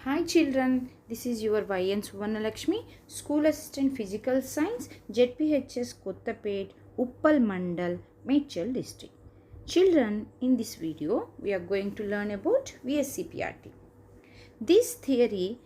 Hi children, this is your YN Suvarnalakshmi, School Assistant Physical Science, ZPHS Kottapet, Uppal Mandal, Mechal District. Children, in this video, we are going to learn about vseprt. This theory,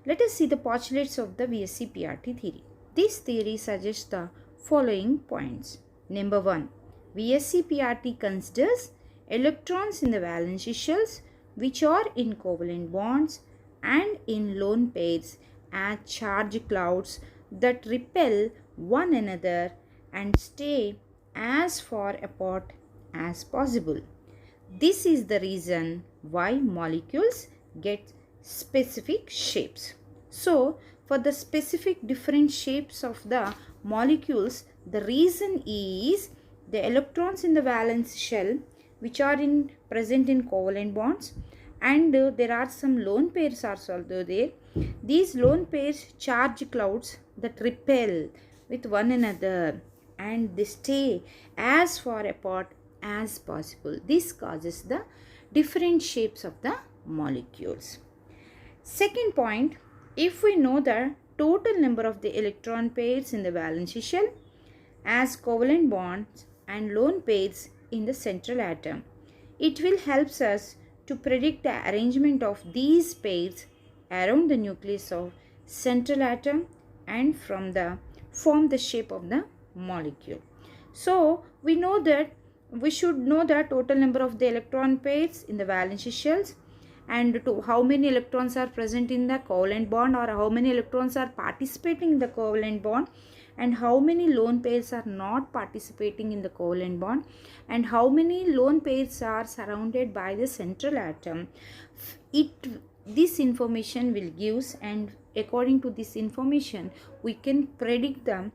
let us see the postulates of the vseprt theory. This theory suggests the following points. Number 1. vseprt considers electrons in the valence shells which are in covalent bonds and in lone pairs as charge clouds that repel one another and stay as far apart as possible. This is the reason why molecules get specific shapes. So, for the specific different shapes of the molecules, the reason is the electrons in the valence shell which are present in covalent bonds, and there are some lone pairs also there. These lone pairs charge clouds that repel with one another and they stay as far apart as possible. This causes the different shapes of the molecules. Second point, if we know the total number of the electron pairs in the valence shell as covalent bonds and lone pairs in the central atom, it will help us to predict the arrangement of these pairs around the nucleus of central atom and form the shape of the molecule. So we know that we should know the total number of the electron pairs in the valence shells and to how many electrons are present in the covalent bond, or how many electrons are participating in the covalent bond, and how many lone pairs are not participating in the covalent bond, and how many lone pairs are surrounded by the central atom. This information will give, and according to this information we can predict the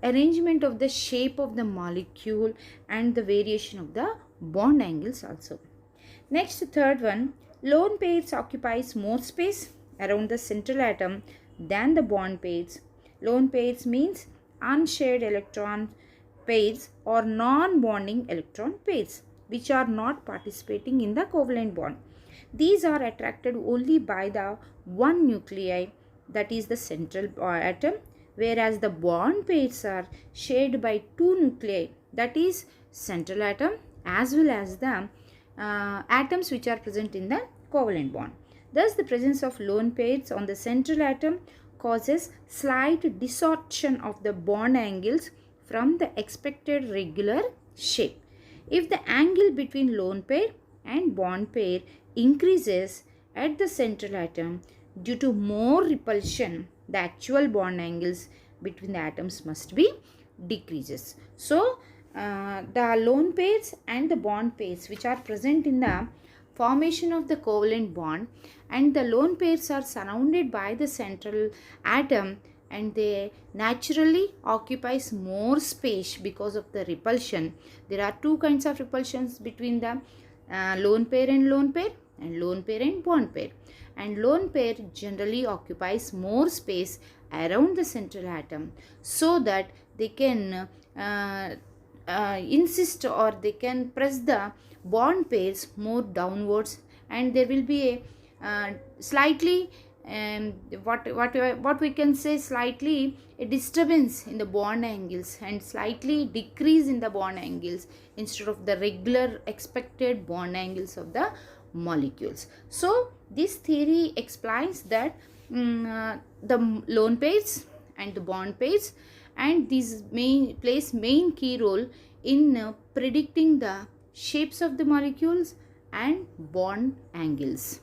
arrangement of the shape of the molecule and the variation of the bond angles also. Next, third one, lone pairs occupies more space around the central atom than the bond pairs. Lone pairs means unshared electron pairs or non-bonding electron pairs which are not participating in the covalent bond. These are attracted only by the one nuclei, that is the central atom, whereas the bond pairs are shared by two nuclei, that is central atom as well as the atoms which are present in the covalent bond. Thus, the presence of lone pairs on the central atom causes slight distortion of the bond angles from the expected regular shape. If the angle between lone pair and bond pair increases at the central atom due to more repulsion, the actual bond angles between the atoms must be decreases. So, the lone pairs and the bond pairs which are present in the formation of the covalent bond, and the lone pairs are surrounded by the central atom and they naturally occupies more space because of the repulsion. There are two kinds of repulsions between the lone pair and lone pair, and lone pair and bond pair, and lone pair generally occupies more space around the central atom so that they can insist or they can press the bond pairs more downwards, and there will be a slightly what we can say slightly a disturbance in the bond angles and slightly decrease in the bond angles instead of the regular expected bond angles of the molecules. So this theory explains that the lone pairs and the bond pairs, and these plays main key role in predicting the shapes of the molecules and bond angles.